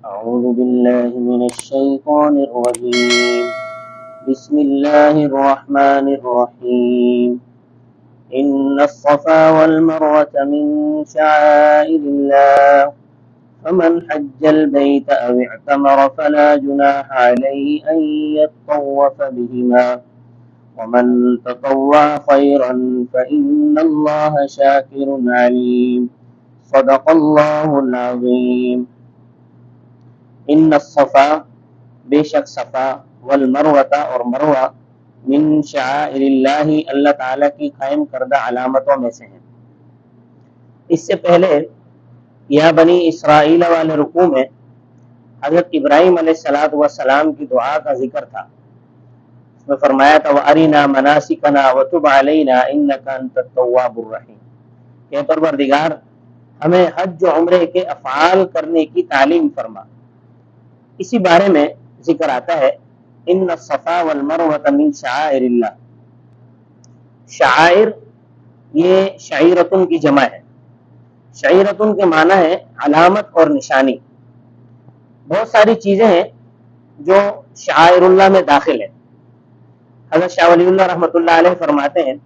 أعوذ بالله من الشيطان الرجيم بسم الله الرحمن الرحيم إن الصفا والمروة من شعائر الله فمن حج البيت أو اعتمر فلا جناح عليه أن يطوف بهما ومن تطوع خيرا فإن الله شاكر عليم صدق الله العظيم. ان الصفا بے شک صفا والمروہ اور مروہ من شعائر اللہ اللہ تعالیٰ کی قائم کردہ علامتوں میں سے ہیں. اس سے پہلے یا بنی اسرائیل والے رکوع میں حضرت ابراہیم علیہ السلام کی دعا کا ذکر تھا. اس میں فرمایا تھا وَأَرِنَا مَنَاسِكَنَا وَتُبْ عَلَيْنَا إِنَّكَ أَنْتَ التَّوَّابُ الرَّحِيمُ کہ پروردگار ہمیں حج و عمرے کے افعال کرنے کی تعلیم فرما. اسی بارے میں ذکر آتا ہے ان الصفا والمروہ من شعائر اللہ. شعائر یہ شعیرتن کی جمع ہے. شعیرتن کے معنی ہے علامت اور نشانی. بہت ساری چیزیں ہیں جو شعائر اللہ میں داخل ہیں. حضرت شاہ ولی اللہ رحمۃ اللہ علیہ فرماتے ہیں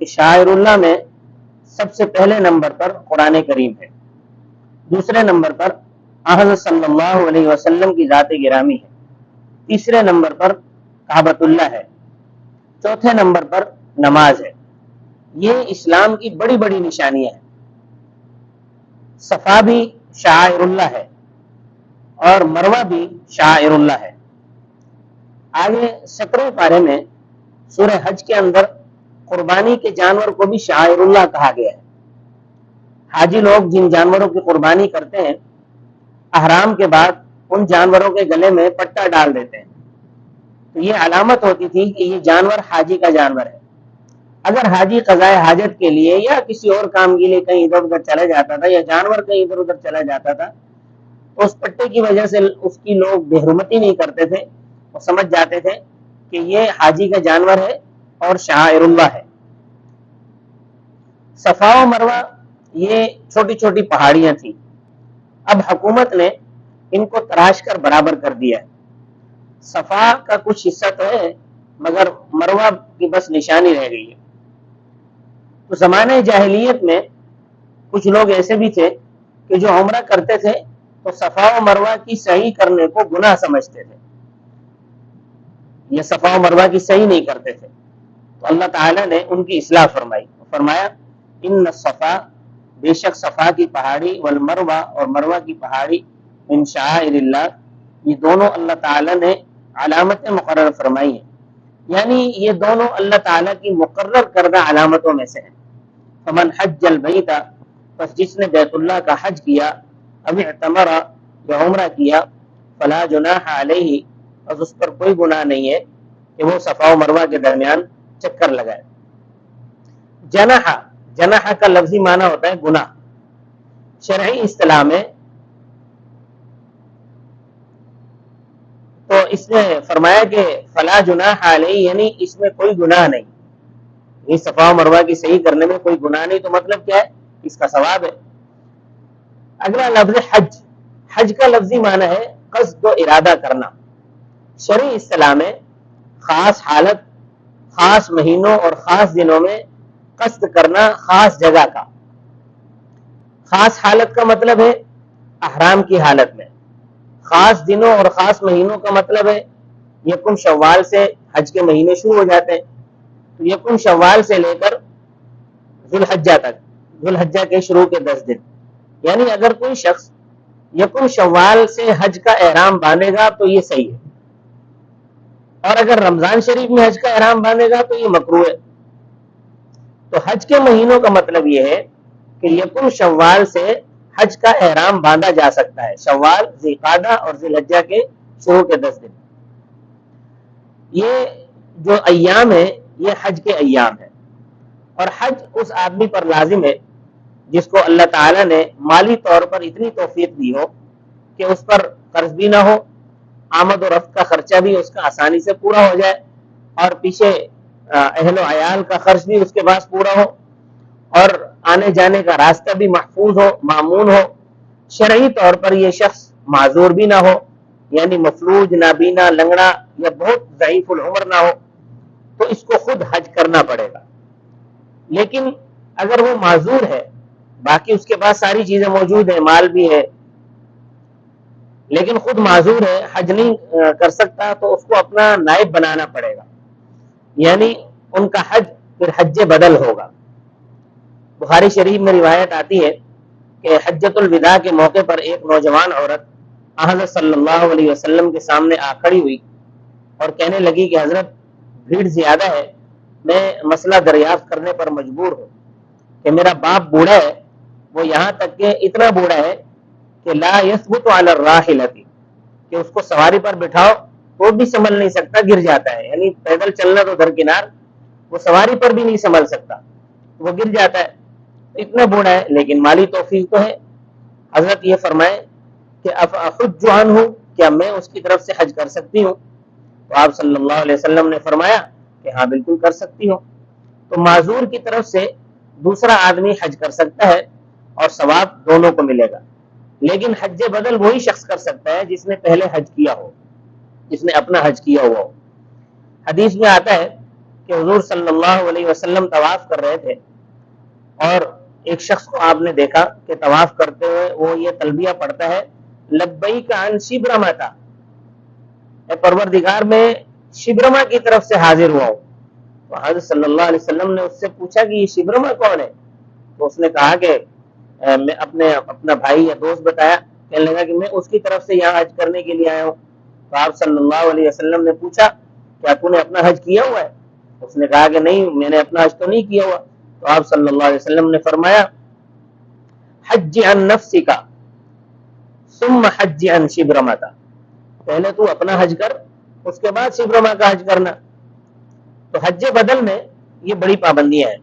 کہ شعائر اللہ میں سب سے پہلے نمبر پر قرآن کریم ہے، دوسرے نمبر پر حضرت صلی اللہ علیہ وسلم کی ذات گرامی ہے، تیسرے نمبر پر کعبۃ اللہ ہے، چوتھے نمبر پر نماز ہے. یہ اسلام کی بڑی بڑی نشانیاں ہیں. صفا بھی شعائر اللہ ہے اور مروہ بھی شعائر اللہ ہے. آگے 17 پارے میں سورہ حج کے اندر قربانی کے جانور کو بھی شعائر اللہ کہا گیا ہے. حاجی لوگ جن جانوروں کی قربانی کرتے ہیں احرام کے بعد ان جانوروں کے گلے میں پٹا ڈال دیتے ہیں، تو یہ علامت ہوتی تھی کہ یہ جانور حاجی کا جانور ہے. اگر حاجی قضاء حاجت کے لیے یا کسی اور کام کے لیے کہیں ادھر ادھر چلا جاتا تھا یا جانور کہیں ادھر ادھر چلا جاتا تھا تو اس پٹے کی وجہ سے اس کی لوگ بے حرمتی نہیں کرتے تھے، وہ سمجھ جاتے تھے کہ یہ حاجی کا جانور ہے اور شعائر اللہ ہے. صفا و مروہ یہ چھوٹی چھوٹی پہاڑیاں تھیں. اب حکومت نے ان کو تراش کر برابر کر دیا ہے. صفا کا کچھ حصہ تو ہے مگر مروہ کی بس نشانی رہ گئی ہے. تو زمانے جاہلیت میں کچھ لوگ ایسے بھی تھے کہ جو عمرہ کرتے تھے تو صفا و مروہ کی صحیح کرنے کو گناہ سمجھتے تھے، یہ صفا و مروہ کی صحیح نہیں کرتے تھے. تو اللہ تعالیٰ نے ان کی اصلاح فرمائی، فرمایا ان الصفا بے شک صفا کی پہاڑی والمروہ اور مروہ کی پہاڑی من شعائر اللہ، یہ دونوں اللہ تعالیٰ نے علامتیں مقرر فرمائی ہیں، یعنی یہ دونوں اللہ تعالیٰ کی مقرر کردہ علامتوں میں سے ہیں. فمن حج البیت پس جس نے بیت اللہ کا حج کیا، او اعتمر یا عمرہ کیا، فلا جناح علیہ پس اس پر کوئی گناہ نہیں ہے کہ وہ صفا و مروہ کے درمیان چکر لگائے. جناح کا لفظی معنی ہوتا ہے گناہ. شرعی اصطلاح میں تو اس نے فرمایا کہ فلا جناح علیہ یعنی اس میں کوئی گناہ نہیں، یہ صفا و مروہ کی صحیح کرنے میں کوئی گناہ نہیں. تو مطلب کیا ہے؟ اس کا ثواب ہے. اگلا لفظ حج کا لفظی معنی ہے قصد و ارادہ کرنا. شرعی اصطلاح میں خاص حالت، خاص مہینوں اور خاص دنوں میں قصد کرنا خاص جگہ کا. خاص حالت کا مطلب ہے احرام کی حالت میں، خاص دنوں اور خاص مہینوں کا مطلب ہے یکم شوال سے حج کے مہینے شروع ہو جاتے ہیں، تو یکم شوال سے لے کر ذوالحجہ تک، ذوالحجہ کے شروع کے 10 دن. یعنی اگر کوئی شخص یکم شوال سے حج کا احرام باندھے گا تو یہ صحیح ہے، اور اگر رمضان شریف میں حج کا احرام باندھے گا تو یہ مکروہ ہے. تو حج کے مہینوں کا مطلب یہ ہے کہ یکم شوال سے حج کا احرام باندھا جا سکتا ہے، شوال، ذی القعدہ اور ذی الحجہ کے شروع کے 10 دن. یہ جو ایام ہیں یہ حج کے ایام ہیں، اور حج اس آدمی پر لازم ہے جس کو اللہ تعالیٰ نے مالی طور پر اتنی توفیق دی ہو کہ اس پر قرض بھی نہ ہو، آمد و رفت کا خرچہ بھی اس کا آسانی سے پورا ہو جائے، اور پیچھے اہل و عیال کا خرچ بھی اس کے پاس پورا ہو، اور آنے جانے کا راستہ بھی محفوظ ہو، مامون ہو. شرعی طور پر یہ شخص معذور بھی نہ ہو، یعنی مفلوج، نابینا، لنگڑا یا بہت ضعیف العمر نہ ہو، تو اس کو خود حج کرنا پڑے گا۔ لیکن اگر وہ معذور ہے، باقی اس کے پاس ساری چیزیں موجود ہیں، مال بھی ہے، لیکن خود معذور ہے، حج نہیں کر سکتا، تو اس کو اپنا نائب بنانا پڑے گا، یعنی ان کا حج پھر حج بدل ہوگا۔ بخاری شریف میں روایت آتی ہے کہ حجۃ الوداع کے موقع پر ایک نوجوان عورت حضرت صلی اللہ علیہ وسلم کے سامنے آ کھڑی ہوئی اور کہنے لگی کہ حضرت بھیڑ زیادہ ہے، میں مسئلہ دریافت کرنے پر مجبور ہوں کہ میرا باپ بوڑھا ہے، وہ یہاں تک کہ اتنا بوڑھا ہے کہ لا یثبت علی الراحلۃ، کہ اس کو سواری پر بٹھاؤ تو بھی سنبھل نہیں سکتا، گر جاتا ہے، یعنی پیدل چلنا تو درکنار، وہ سواری پر بھی نہیں سنبھل سکتا، وہ گر جاتا ہے، اتنا بوڑھا ہے، لیکن مالی توفیق تو ہے۔ حضرت یہ فرمائے کہ احج عنہ، کیا میں اس کی طرف سے حج کر سکتی ہوں؟ تو آپ صلی اللہ علیہ وسلم نے فرمایا کہ ہاں بالکل کر سکتی ہو۔ تو معذور کی طرف سے دوسرا آدمی حج کر سکتا ہے اور ثواب دونوں کو ملے گا، لیکن حج بدل وہی شخص کر سکتا ہے جس نے پہلے حج کیا ہو، جس نے اپنا حج کیا ہوا ہو۔ حدیث میں آتا ہے کہ حضور صلی اللہ علیہ وسلم طواف کر رہے تھے اور ایک شخص کو آپ نے دیکھا کہ طواف کرتے ہوئے وہ یہ تلبیہ پڑھتا ہے، لبیک عن شبرمہ، اے پروردگار میں شبرمہ کی طرف سے حاضر ہوا ہوں۔ تو حضرت صلی اللہ علیہ وسلم نے اس سے پوچھا کہ یہ شبرمہ کون ہے؟ تو اس نے کہا کہ میں اپنا بھائی یا دوست بتایا، کہنے لگا کہ میں اس کی طرف سے یہاں حج کرنے کے لیے آیا ہوں۔ تو آپ صلی اللہ علیہ وسلم نے پوچھا کیا تو نے اپنا حج کیا ہوا ہے؟ اس نے کہا کہ نہیں، میں نے اپنا حج تو نہیں کیا ہوا۔ تو آپ صلی اللہ علیہ وسلم نے فرمایا حج عن نفسک ثم حج عن شبرمہ، پہلے تو اپنا حج کر، اس کے بعد شبرمہ کا حج کرنا۔ تو حج بدل میں یہ بڑی پابندیاں ہیں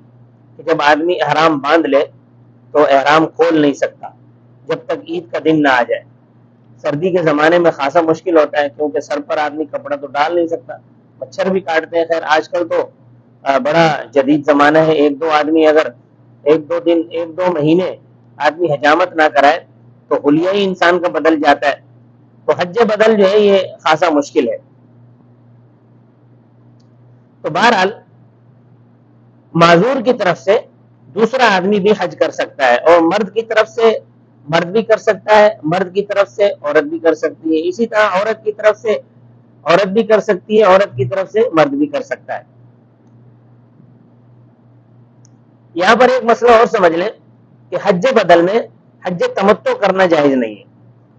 کہ جب آدمی احرام باندھ لے تو احرام کھول نہیں سکتا جب تک عید کا دن نہ آ جائے۔ سردی کے زمانے میں خاصا مشکل ہوتا ہے کیونکہ سر پر آدمی کپڑا تو ڈال نہیں سکتا، مچھر بھی کاٹتے ہیں۔ خیر آج کل تو بڑا جدید زمانہ ہے، ایک دو آدمی اگر ایک دو مہینے آدمی حجامت نہ کرائے تو حلیہ ہی انسان کا بدل جاتا ہے۔ تو حج بدل جو ہے یہ خاصا مشکل ہے۔ تو بہرحال معذور کی طرف سے دوسرا آدمی بھی حج کر سکتا ہے، اور مرد کی طرف سے مرد بھی کر سکتا ہے، مرد کی طرف سے عورت بھی کر سکتی ہے، اسی طرح عورت کی طرف سے عورت بھی کر سکتی ہے، عورت کی طرف سے مرد بھی کر سکتا ہے۔ یہاں پر ایک مسئلہ اور سمجھ لیں کہ حج بدل میں حج تمتع کرنا جائز نہیں ہے،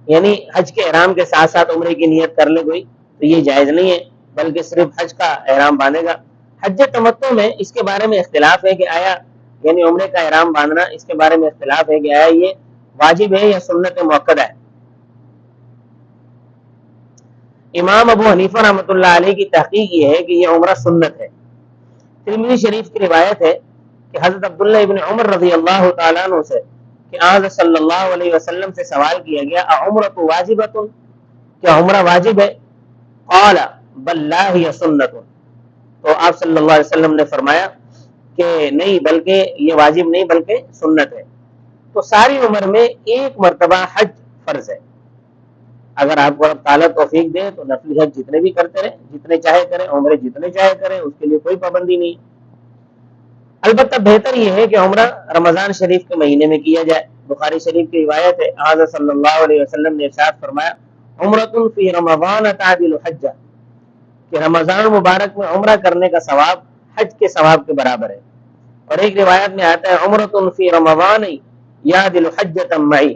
یعنی حج کے احرام کے ساتھ ساتھ عمرے کی نیت کر لے کوئی، تو یہ جائز نہیں ہے، بلکہ صرف حج کا احرام باندھے گا۔ حج تمتع میں اس کے بارے میں اختلاف ہے کہ آیا، یعنی عمرے کا احرام باندھنا، اس کے بارے میں اختلاف ہے کہ آیا یہ واجب ہے یا سنت مؤکدہ ہے۔ امام ابو حنیفہ رحمۃ اللہ علیہ کی تحقیق یہ ہے کہ یہ عمرہ سنت ہے۔ ترمذی شریف کی روایت ہے کہ حضرت عبداللہ ابن عمر رضی اللہ تعالیٰ عنہ سے کہ حضرت صلی اللہ علیہ وسلم سے سوال کیا گیا اعمرۃ واجبۃ، کیا عمرہ واجب ہے؟ قال بل لا ہی سنت، تو آپ صلی اللہ علیہ وسلم نے فرمایا کہ نہیں، بلکہ یہ واجب نہیں بلکہ سنت ہے۔ تو ساری عمر میں ایک مرتبہ حج فرض ہے، اگر آپ کو تعالیٰ توفیق دے تو نفلی حج جتنے بھی کرتے رہیں، جتنے چاہے کریں، عمرے جتنے چاہے کریں، اس کے لیے کوئی پابندی نہیں۔ البتہ بہتر یہ ہے کہ عمرہ رمضان شریف کے مہینے میں کیا جائے۔ بخاری شریف کی روایت ہے، حضرت صلی اللہ علیہ وسلم نے ارشاد فرمایا عمرۃ فی رمضان تعدل حجہ، کہ رمضان مبارک میں عمرہ کرنے کا ثواب حج کے ثواب کے برابر ہے۔ اور ایک روایت میں آتا ہے عمرۃ فی رمضان یعدل حجۃ معی،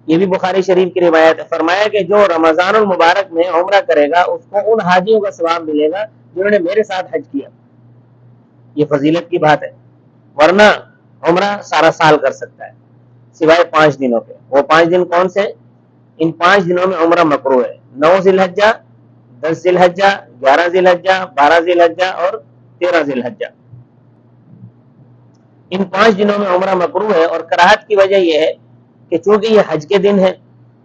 یہ بھی بخاری شریف کی روایت ہے۔ فرمایا کہ جو رمضان المبارک میں عمرہ کرے گا اس کو ان حاجیوں کا ثواب ملے گا جنہوں نے میرے ساتھ حج کیا۔ یہ فضیلت کی بات ہے، ورنہ عمرہ سارا سال کر سکتا ہے سوائے 5 دنوں کے۔ وہ 5 دن کون سے؟ ان 5 دنوں میں عمرہ مکروہ ہے، 9 ذی الحجہ، 10 ذی الحجہ، 11 ذی الحجہ، 12 ذی الحجہ اور 13 ذی الحجہ، ان 5 دنوں میں عمرہ مکروہ ہے۔ اور کراہت کی وجہ یہ ہے کہ چونکہ یہ حج کے دن ہے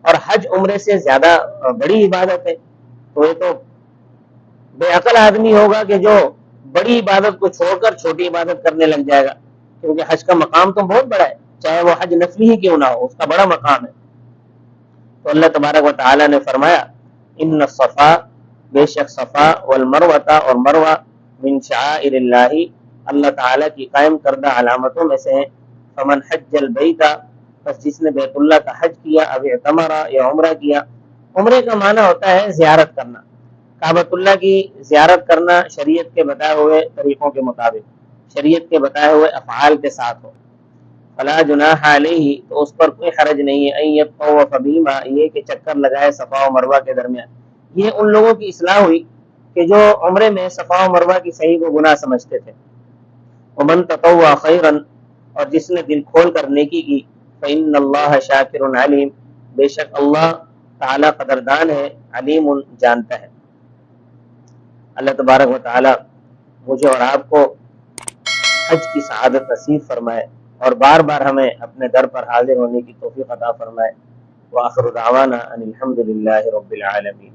اور حج عمرے سے زیادہ بڑی عبادت ہے، تو یہ تو بے عقل آدمی ہوگا کہ جو بڑی عبادت کو چھوڑ کر چھوٹی عبادت کرنے لگ جائے گا، کیونکہ حج کا مقام تو بہت بڑا ہے، چاہے وہ حج نفلی ہی کیوں نہ ہو، اس کا بڑا مقام ہے۔ تو اللہ تبارک و تعالی نے فرمایا ان الصفا، بے شک صفا والمروہ اور مروہ من شعائر اللہ، اللہ تعالیٰ کی قائم کردہ علامتوں میں سے ہیں۔ فمن حج البیت، پس جس نے بیت اللہ کا حج کیا، او اعتمر یا عمرہ کیا۔ عمرے کا معنی ہوتا ہے زیارت کرنا، کعبۃ اللہ کی زیارت کرنا شریعت کے بتائے ہوئے طریقوں کے مطابق، شریعت کے بتائے ہوئے افعال کے ساتھ ہو۔ فلا جناح علیہ، تو اس پر کوئی حرج نہیں ہے، ان یطوف بہما، یہ کہ چکر لگائے صفا و مروہ کے درمیان۔ یہ ان لوگوں کی اصلاح ہوئی کہ جو عمرے میں صفا و مروہ کی صحیح کو گناہ سمجھتے تھے۔ ومن تطوع خیرا، اور جس نے دل کھول کر نیکی کی، فإن اللہ شاکر علیم، بے شک اللہ تعالی قدردان ہے، علیم جانتا ہے۔ اللہ تبارک و تعالی مجھے اور آپ کو حج کی سعادت نصیب فرمائے اور بار بار ہمیں اپنے در پر حاضر ہونے کی توفیق عطا فرمائے۔ وآخر دعوانا ان الحمد للہ رب العالمین۔